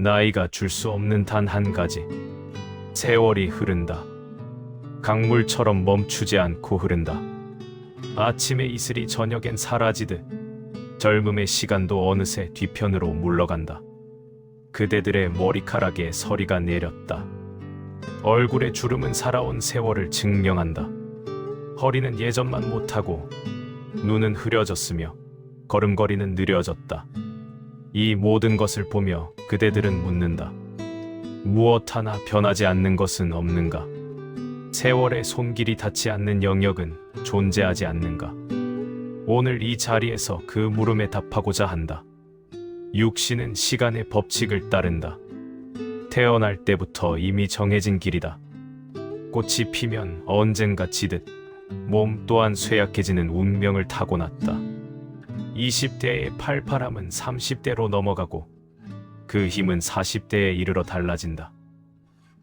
나이가 줄 수 없는 단 한 가지. 세월이 흐른다. 강물처럼 멈추지 않고 흐른다. 아침의 이슬이 저녁엔 사라지듯 젊음의 시간도 어느새 뒤편으로 물러간다. 그대들의 머리카락에 서리가 내렸다. 얼굴의 주름은 살아온 세월을 증명한다. 허리는 예전만 못하고 눈은 흐려졌으며 걸음걸이는 느려졌다. 이 모든 것을 보며 그대들은 묻는다. 무엇 하나 변하지 않는 것은 없는가? 세월의 손길이 닿지 않는 영역은 존재하지 않는가? 오늘 이 자리에서 그 물음에 답하고자 한다. 육신은 시간의 법칙을 따른다. 태어날 때부터 이미 정해진 길이다. 꽃이 피면 언젠가 지듯 몸 또한 쇠약해지는 운명을 타고났다. 20대의 팔팔함은 30대로 넘어가고 그 힘은 40대에 이르러 달라진다.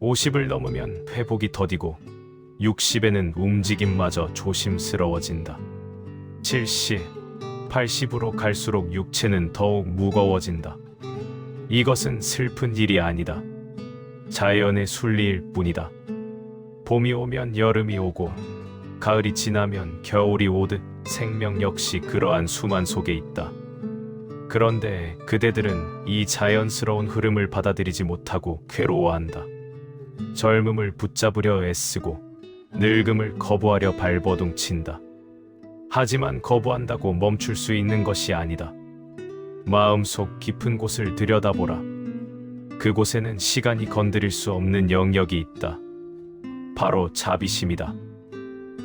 50을 넘으면 회복이 더디고 60에는 움직임마저 조심스러워진다. 70, 80으로 갈수록 육체는 더욱 무거워진다. 이것은 슬픈 일이 아니다. 자연의 순리일 뿐이다. 봄이 오면 여름이 오고 가을이 지나면 겨울이 오듯 생명 역시 그러한 수만 속에 있다. 그런데 그대들은 이 자연스러운 흐름을 받아들이지 못하고 괴로워한다. 젊음을 붙잡으려 애쓰고 늙음을 거부하려 발버둥친다. 하지만 거부한다고 멈출 수 있는 것이 아니다. 마음속 깊은 곳을 들여다보라. 그곳에는 시간이 건드릴 수 없는 영역이 있다. 바로 자비심이다.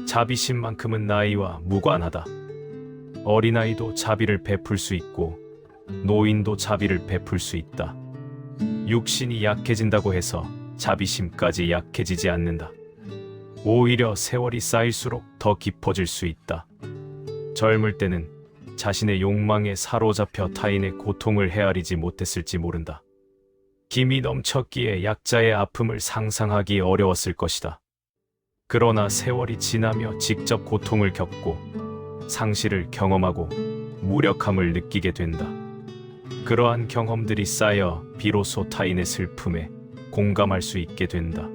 자비심만큼은 나이와 무관하다. 어린아이도 자비를 베풀 수 있고 노인도 자비를 베풀 수 있다. 육신이 약해진다고 해서 자비심까지 약해지지 않는다. 오히려 세월이 쌓일수록 더 깊어질 수 있다. 젊을 때는 자신의 욕망에 사로잡혀 타인의 고통을 헤아리지 못했을지 모른다. 힘이 넘쳤기에 약자의 아픔을 상상하기 어려웠을 것이다. 그러나 세월이 지나며 직접 고통을 겪고 상실을 경험하고 무력함을 느끼게 된다. 그러한 경험들이 쌓여 비로소 타인의 슬픔에 공감할 수 있게 된다.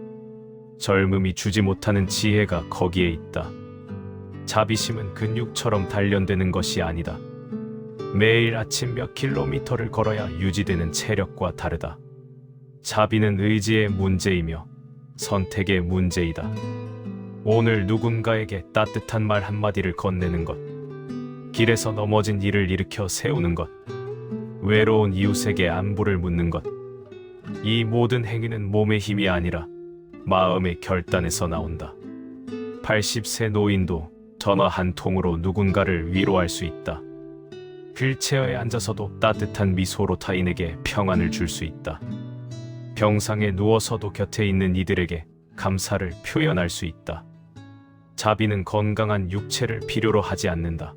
젊음이 주지 못하는 지혜가 거기에 있다. 자비심은 근육처럼 단련되는 것이 아니다. 매일 아침 몇 킬로미터를 걸어야 유지되는 체력과 다르다. 자비는 의지의 문제이며 선택의 문제이다. 오늘 누군가에게 따뜻한 말 한마디를 건네는 것, 길에서 넘어진 이를 일으켜 세우는 것, 외로운 이웃에게 안부를 묻는 것, 이 모든 행위는 몸의 힘이 아니라 마음의 결단에서 나온다. 80세 노인도 전화 한 통으로 누군가를 위로할 수 있다. 휠체어에 앉아서도 따뜻한 미소로 타인에게 평안을 줄 수 있다. 병상에 누워서도 곁에 있는 이들에게 감사를 표현할 수 있다. 자비는 건강한 육체를 필요로 하지 않는다.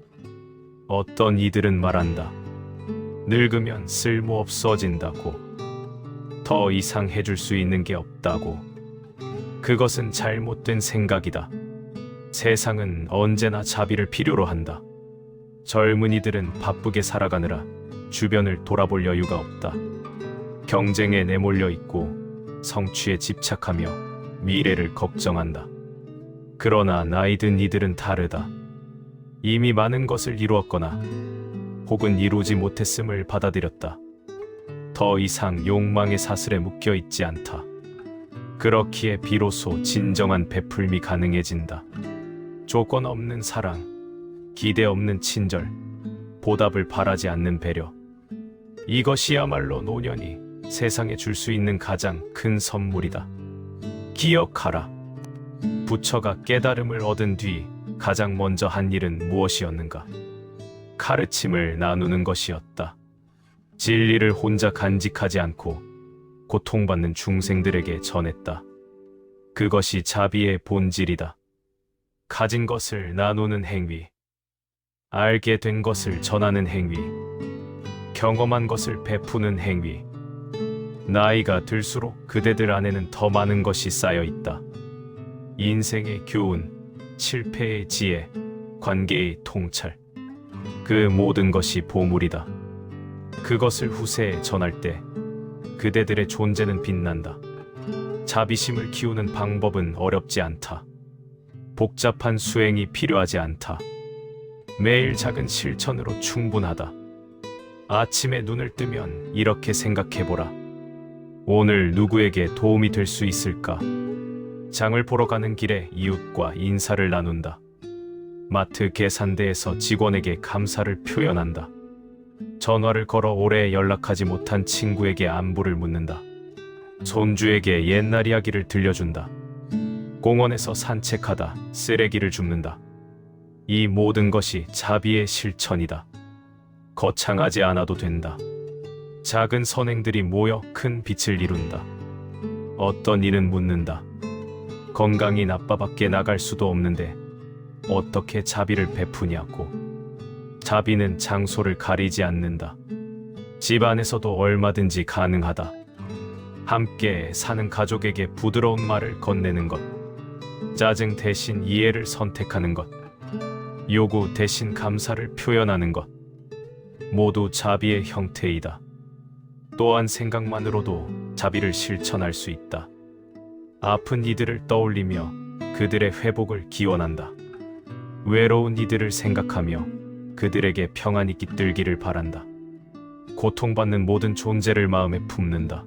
어떤 이들은 말한다. 늙으면 쓸모없어진다고. 더 이상 해줄 수 있는 게 없다고. 그것은 잘못된 생각이다. 세상은 언제나 자비를 필요로 한다. 젊은이들은 바쁘게 살아가느라 주변을 돌아볼 여유가 없다. 경쟁에 내몰려 있고 성취에 집착하며 미래를 걱정한다. 그러나 나이 든 이들은 다르다. 이미 많은 것을 이루었거나 혹은 이루지 못했음을 받아들였다. 더 이상 욕망의 사슬에 묶여 있지 않다. 그렇기에 비로소 진정한 베풀미 가능해진다. 조건 없는 사랑, 기대 없는 친절, 보답을 바라지 않는 배려. 이것이야말로 노년이 세상에 줄 수 있는 가장 큰 선물이다. 기억하라. 부처가 깨달음을 얻은 뒤 가장 먼저 한 일은 무엇이었는가? 가르침을 나누는 것이었다. 진리를 혼자 간직하지 않고 고통받는 중생들에게 전했다. 그것이 자비의 본질이다. 가진 것을 나누는 행위, 알게 된 것을 전하는 행위, 경험한 것을 베푸는 행위. 나이가 들수록 그대들 안에는 더 많은 것이 쌓여 있다. 인생의 교훈, 실패의 지혜, 관계의 통찰. 그 모든 것이 보물이다. 그것을 후세에 전할 때 그대들의 존재는 빛난다. 자비심을 키우는 방법은 어렵지 않다. 복잡한 수행이 필요하지 않다. 매일 작은 실천으로 충분하다. 아침에 눈을 뜨면 이렇게 생각해보라. 오늘 누구에게 도움이 될 수 있을까? 장을 보러 가는 길에 이웃과 인사를 나눈다. 마트 계산대에서 직원에게 감사를 표현한다. 전화를 걸어 오래 연락하지 못한 친구에게 안부를 묻는다. 손주에게 옛날 이야기를 들려준다. 공원에서 산책하다 쓰레기를 줍는다. 이 모든 것이 자비의 실천이다. 거창하지 않아도 된다. 작은 선행들이 모여 큰 빛을 이룬다. 어떤 이는 묻는다. 건강이 나빠 밖에 나갈 수도 없는데 어떻게 자비를 베푸냐고. 자비는 장소를 가리지 않는다. 집 안에서도 얼마든지 가능하다. 함께 사는 가족에게 부드러운 말을 건네는 것. 짜증 대신 이해를 선택하는 것. 요구 대신 감사를 표현하는 것. 모두 자비의 형태이다. 또한 생각만으로도 자비를 실천할 수 있다. 아픈 이들을 떠올리며 그들의 회복을 기원한다. 외로운 이들을 생각하며 그들에게 평안이 깃들기를 바란다. 고통받는 모든 존재를 마음에 품는다.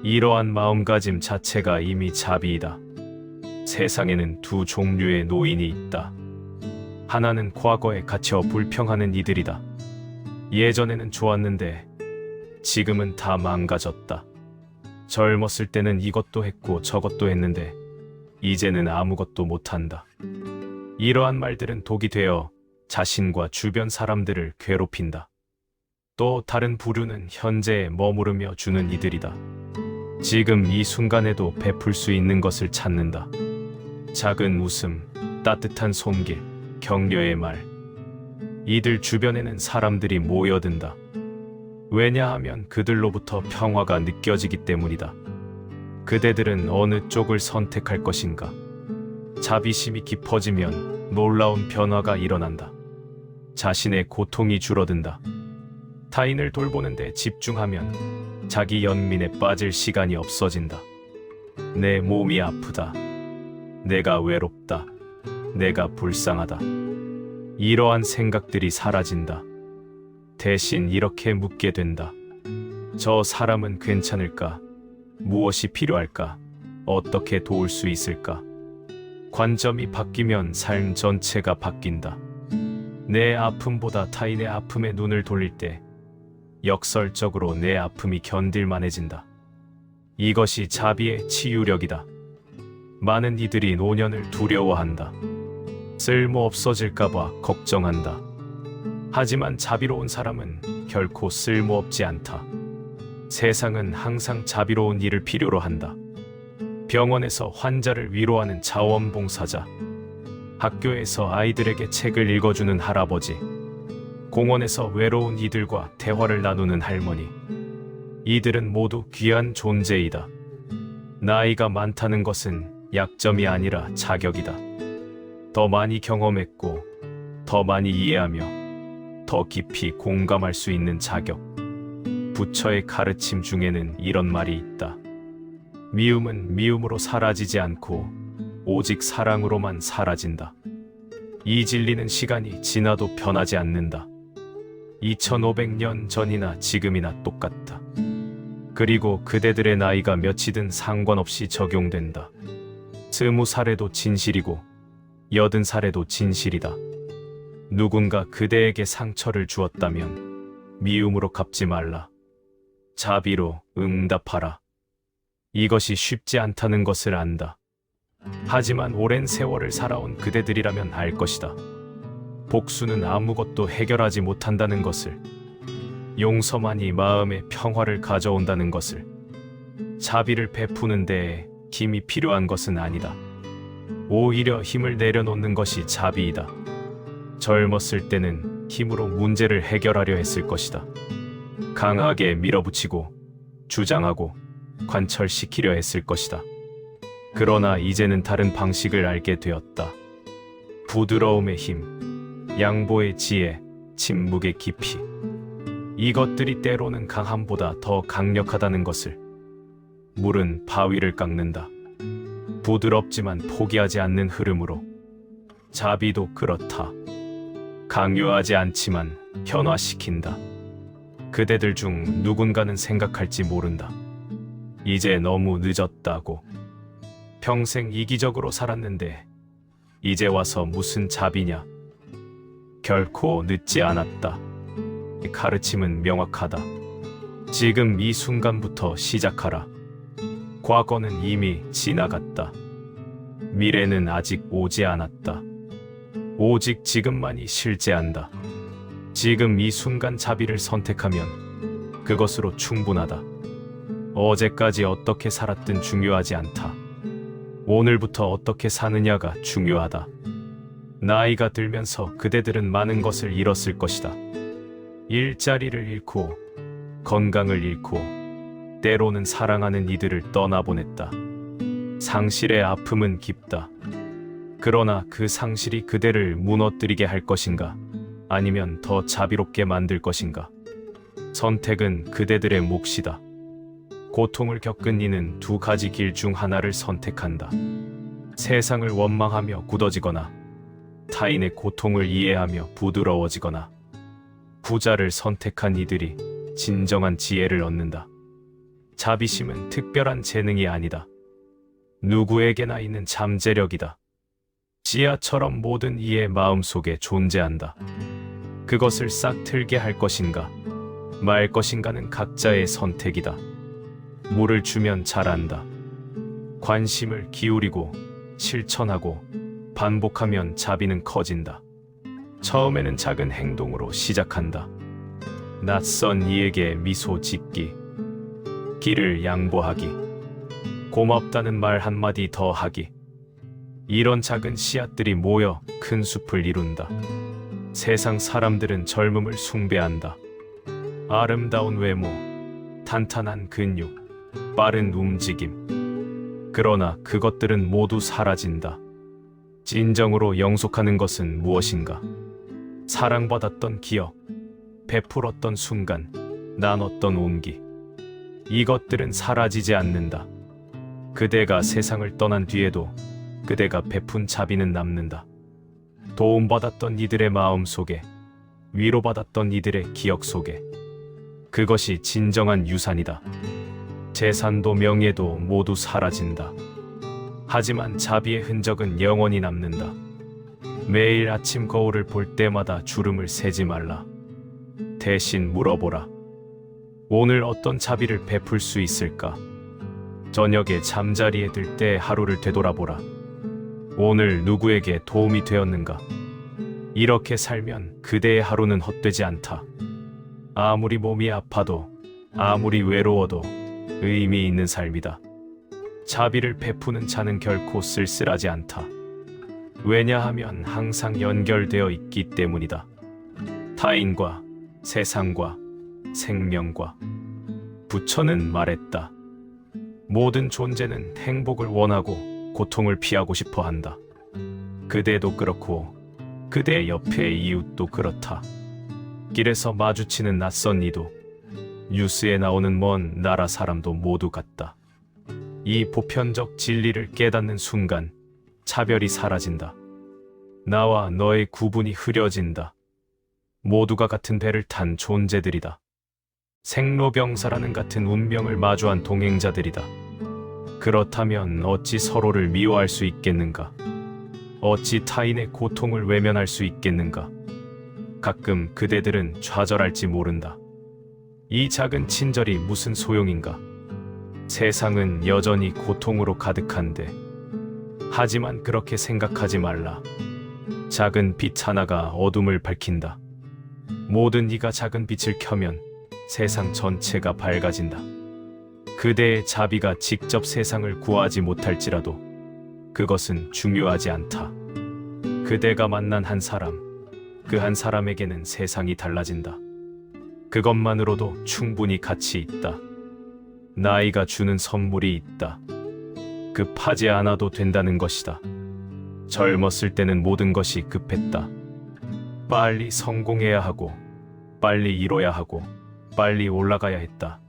이러한 마음가짐 자체가 이미 자비이다. 세상에는 두 종류의 노인이 있다. 하나는 과거에 갇혀 불평하는 이들이다. 예전에는 좋았는데 지금은 다 망가졌다. 젊었을 때는 이것도 했고 저것도 했는데 이제는 아무것도 못한다. 이러한 말들은 독이 되어 자신과 주변 사람들을 괴롭힌다. 또 다른 부류는 현재에 머무르며 주는 이들이다. 지금 이 순간에도 베풀 수 있는 것을 찾는다. 작은 웃음, 따뜻한 손길, 격려의 말. 이들 주변에는 사람들이 모여든다. 왜냐하면 그들로부터 평화가 느껴지기 때문이다. 그대들은 어느 쪽을 선택할 것인가? 자비심이 깊어지면 놀라운 변화가 일어난다. 자신의 고통이 줄어든다. 타인을 돌보는 데 집중하면 자기 연민에 빠질 시간이 없어진다. 내 몸이 아프다. 내가 외롭다. 내가 불쌍하다. 이러한 생각들이 사라진다. 대신 이렇게 묻게 된다. 저 사람은 괜찮을까? 무엇이 필요할까? 어떻게 도울 수 있을까? 관점이 바뀌면 삶 전체가 바뀐다. 내 아픔보다 타인의 아픔에 눈을 돌릴 때 역설적으로 내 아픔이 견딜만해진다. 이것이 자비의 치유력이다. 많은 이들이 노년을 두려워한다. 쓸모 없어질까봐 걱정한다. 하지만 자비로운 사람은 결코 쓸모없지 않다. 세상은 항상 자비로운 일을 필요로 한다. 병원에서 환자를 위로하는 자원봉사자, 학교에서 아이들에게 책을 읽어주는 할아버지, 공원에서 외로운 이들과 대화를 나누는 할머니. 이들은 모두 귀한 존재이다. 나이가 많다는 것은 약점이 아니라 자격이다. 더 많이 경험했고, 더 많이 이해하며, 더 깊이 공감할 수 있는 자격. 부처의 가르침 중에는 이런 말이 있다. 미움은 미움으로 사라지지 않고 오직 사랑으로만 사라진다. 이 진리는 시간이 지나도 변하지 않는다. 2500년 전이나 지금이나 똑같다. 그리고 그대들의 나이가 몇이든 상관없이 적용된다. 20살에도 진실이고 80살에도 진실이다. 누군가 그대에게 상처를 주었다면 미움으로 갚지 말라. 자비로 응답하라. 이것이 쉽지 않다는 것을 안다. 하지만 오랜 세월을 살아온 그대들이라면 알 것이다. 복수는 아무것도 해결하지 못한다는 것을, 용서만이 마음의 평화를 가져온다는 것을, 자비를 베푸는 데에 힘이 필요한 것은 아니다. 오히려 힘을 내려놓는 것이 자비이다. 젊었을 때는 힘으로 문제를 해결하려 했을 것이다. 강하게 밀어붙이고 주장하고 관철시키려 했을 것이다. 그러나 이제는 다른 방식을 알게 되었다. 부드러움의 힘, 양보의 지혜, 침묵의 깊이. 이것들이 때로는 강함보다 더 강력하다는 것을. 물은 바위를 깎는다. 부드럽지만 포기하지 않는 흐름으로. 자비도 그렇다. 강요하지 않지만 현화시킨다. 그대들 중 누군가는 생각할지 모른다. 이제 너무 늦었다고. 평생 이기적으로 살았는데 이제 와서 무슨 자비냐. 결코 늦지 않았다. 가르침은 명확하다. 지금 이 순간부터 시작하라. 과거는 이미 지나갔다. 미래는 아직 오지 않았다. 오직 지금만이 실재한다. 지금 이 순간 자비를 선택하면 그것으로 충분하다. 어제까지 어떻게 살았든 중요하지 않다. 오늘부터 어떻게 사느냐가 중요하다. 나이가 들면서 그대들은 많은 것을 잃었을 것이다. 일자리를 잃고 건강을 잃고 때로는 사랑하는 이들을 떠나보냈다. 상실의 아픔은 깊다. 그러나 그 상실이 그대를 무너뜨리게 할 것인가? 아니면 더 자비롭게 만들 것인가? 선택은 그대들의 몫이다. 고통을 겪은 이는 두 가지 길 중 하나를 선택한다. 세상을 원망하며 굳어지거나 타인의 고통을 이해하며 부드러워지거나. 부자를 선택한 이들이 진정한 지혜를 얻는다. 자비심은 특별한 재능이 아니다. 누구에게나 있는 잠재력이다. 지하처럼 모든 이의 마음속에 존재한다. 그것을 싹 틀게 할 것인가 말 것인가는 각자의 선택이다. 물을 주면 자란다. 관심을 기울이고 실천하고 반복하면 자비는 커진다. 처음에는 작은 행동으로 시작한다. 낯선 이에게 미소 짓기, 길을 양보하기, 고맙다는 말 한마디 더 하기. 이런 작은 씨앗들이 모여 큰 숲을 이룬다. 세상 사람들은 젊음을 숭배한다. 아름다운 외모, 탄탄한 근육, 빠른 움직임. 그러나 그것들은 모두 사라진다. 진정으로 영속하는 것은 무엇인가? 사랑받았던 기억, 베풀었던 순간, 나눴던 온기. 이것들은 사라지지 않는다. 그대가 세상을 떠난 뒤에도 그대가 베푼 자비는 남는다. 도움받았던 이들의 마음 속에, 위로받았던 이들의 기억 속에. 그것이 진정한 유산이다. 재산도 명예도 모두 사라진다. 하지만 자비의 흔적은 영원히 남는다. 매일 아침 거울을 볼 때마다 주름을 세지 말라. 대신 물어보라. 오늘 어떤 자비를 베풀 수 있을까? 저녁에 잠자리에 들 때 하루를 되돌아보라. 오늘 누구에게 도움이 되었는가? 이렇게 살면 그대의 하루는 헛되지 않다. 아무리 몸이 아파도, 아무리 외로워도 의미 있는 삶이다. 자비를 베푸는 자는 결코 쓸쓸하지 않다. 왜냐하면 항상 연결되어 있기 때문이다. 타인과 세상과 생명과. 부처는 말했다. 모든 존재는 행복을 원하고 고통을 피하고 싶어 한다. 그대도 그렇고 그대 옆의 이웃도 그렇다. 길에서 마주치는 낯선 이도, 뉴스에 나오는 먼 나라 사람도 모두 같다. 이 보편적 진리를 깨닫는 순간 차별이 사라진다. 나와 너의 구분이 흐려진다. 모두가 같은 배를 탄 존재들이다. 생로병사라는 같은 운명을 마주한 동행자들이다. 그렇다면 어찌 서로를 미워할 수 있겠는가? 어찌 타인의 고통을 외면할 수 있겠는가? 가끔 그대들은 좌절할지 모른다. 이 작은 친절이 무슨 소용인가? 세상은 여전히 고통으로 가득한데. 하지만 그렇게 생각하지 말라. 작은 빛 하나가 어둠을 밝힌다. 모든 이가 작은 빛을 켜면 세상 전체가 밝아진다. 그대의 자비가 직접 세상을 구하지 못할지라도 그것은 중요하지 않다. 그대가 만난 한 사람, 그 한 사람에게는 세상이 달라진다. 그것만으로도 충분히 가치 있다. 나이가 주는 선물이 있다. 급하지 않아도 된다는 것이다. 젊었을 때는 모든 것이 급했다. 빨리 성공해야 하고, 빨리 이뤄야 하고, 빨리 올라가야 했다.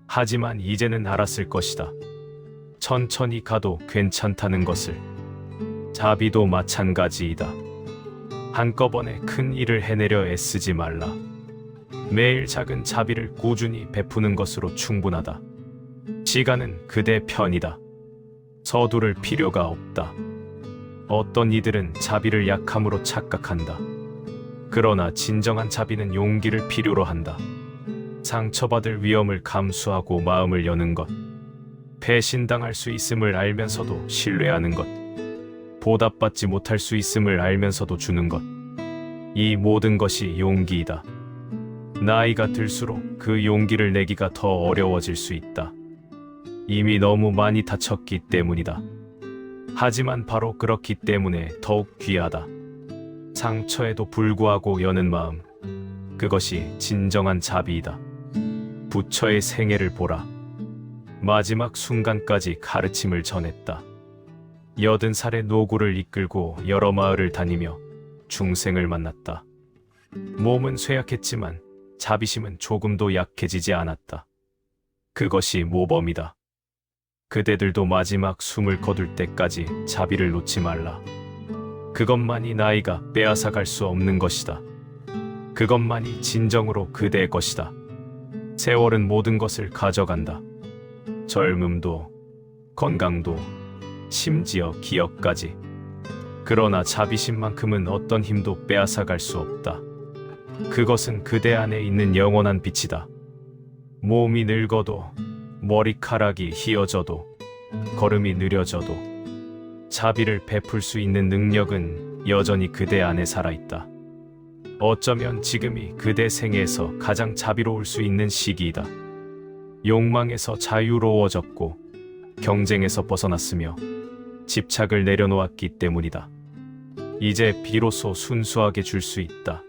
하지만 이제는 알았을 것이다. 천천히 가도 괜찮다는 것을. 자비도 마찬가지이다. 한꺼번에 큰 일을 해내려 애쓰지 말라. 매일 작은 자비를 꾸준히 베푸는 것으로 충분하다. 시간은 그대 편이다. 서두를 필요가 없다. 어떤 이들은 자비를 약함으로 착각한다. 그러나 진정한 자비는 용기를 필요로 한다. 상처받을 위험을 감수하고 마음을 여는 것. 배신당할 수 있음을 알면서도 신뢰하는 것. 보답받지 못할 수 있음을 알면서도 주는 것. 이 모든 것이 용기이다. 나이가 들수록 그 용기를 내기가 더 어려워질 수 있다. 이미 너무 많이 다쳤기 때문이다. 하지만 바로 그렇기 때문에 더욱 귀하다. 상처에도 불구하고 여는 마음. 그것이 진정한 자비이다. 부처의 생애를 보라. 마지막 순간까지 가르침을 전했다. 80살의 노구를 이끌고 여러 마을을 다니며 중생을 만났다. 몸은 쇠약했지만 자비심은 조금도 약해지지 않았다. 그것이 모범이다. 그대들도 마지막 숨을 거둘 때까지 자비를 놓지 말라. 그것만이 나이가 빼앗아갈 수 없는 것이다. 그것만이 진정으로 그대의 것이다. 세월은 모든 것을 가져간다. 젊음도, 건강도, 심지어 기억까지. 그러나 자비심만큼은 어떤 힘도 빼앗아갈 수 없다. 그것은 그대 안에 있는 영원한 빛이다. 몸이 늙어도, 머리카락이 휘어져도, 걸음이 느려져도 자비를 베풀 수 있는 능력은 여전히 그대 안에 살아있다. 어쩌면 지금이 그대 생애에서 가장 자비로울 수 있는 시기이다. 욕망에서 자유로워졌고 경쟁에서 벗어났으며 집착을 내려놓았기 때문이다. 이제 비로소 순수하게 줄 수 있다.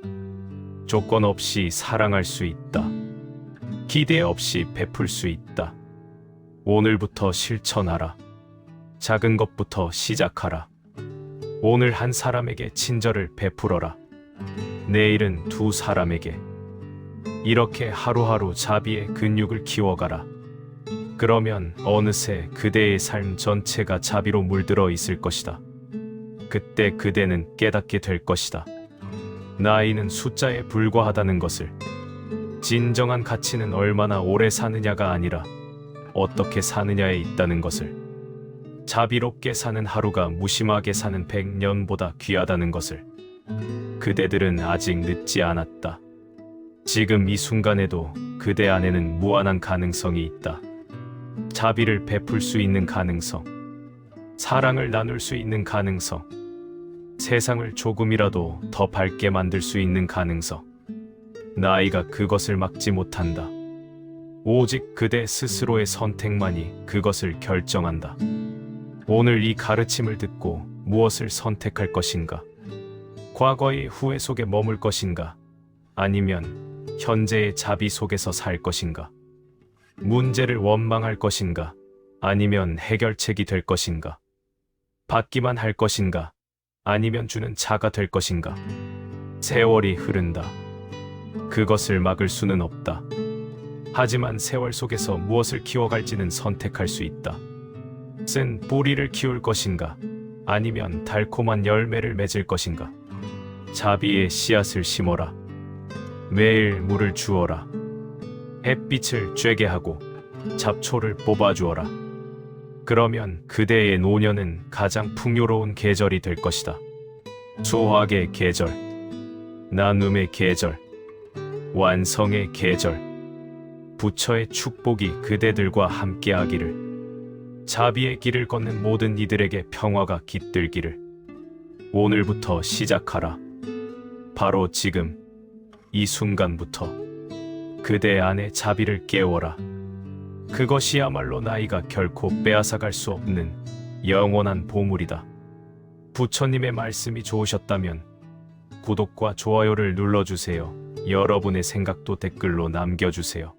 조건 없이 사랑할 수 있다. 기대 없이 베풀 수 있다. 오늘부터 실천하라. 작은 것부터 시작하라. 오늘 한 사람에게 친절을 베풀어라. 내일은 두 사람에게. 이렇게 하루하루 자비의 근육을 키워가라. 그러면 어느새 그대의 삶 전체가 자비로 물들어 있을 것이다. 그때 그대는 깨닫게 될 것이다. 나이는 숫자에 불과하다는 것을. 진정한 가치는 얼마나 오래 사느냐가 아니라 어떻게 사느냐에 있다는 것을. 자비롭게 사는 하루가 무심하게 사는 100년보다 귀하다는 것을. 그대들은 아직 늦지 않았다. 지금 이 순간에도 그대 안에는 무한한 가능성이 있다. 자비를 베풀 수 있는 가능성, 사랑을 나눌 수 있는 가능성, 세상을 조금이라도 더 밝게 만들 수 있는 가능성. 나이가 그것을 막지 못한다. 오직 그대 스스로의 선택만이 그것을 결정한다. 오늘 이 가르침을 듣고 무엇을 선택할 것인가? 과거의 후회 속에 머물 것인가? 아니면 현재의 자비 속에서 살 것인가? 문제를 원망할 것인가? 아니면 해결책이 될 것인가? 받기만 할 것인가? 아니면 주는 자가 될 것인가? 세월이 흐른다. 그것을 막을 수는 없다. 하지만 세월 속에서 무엇을 키워갈지는 선택할 수 있다. 쓴 뿌리를 키울 것인가? 아니면 달콤한 열매를 맺을 것인가? 자비의 씨앗을 심어라. 매일 물을 주어라. 햇빛을 쬐게 하고 잡초를 뽑아주어라. 그러면 그대의 노년은 가장 풍요로운 계절이 될 것이다. 수확의 계절, 나눔의 계절, 완성의 계절. 부처의 축복이 그대들과 함께하기를. 자비의 길을 걷는 모든 이들에게 평화가 깃들기를. 오늘부터 시작하라. 바로 지금 이 순간부터 그대 안에 자비를 깨워라. 그것이야말로 나이가 결코 빼앗아갈 수 없는 영원한 보물이다. 부처님의 말씀이 좋으셨다면 구독과 좋아요를 눌러주세요. 여러분의 생각도 댓글로 남겨주세요.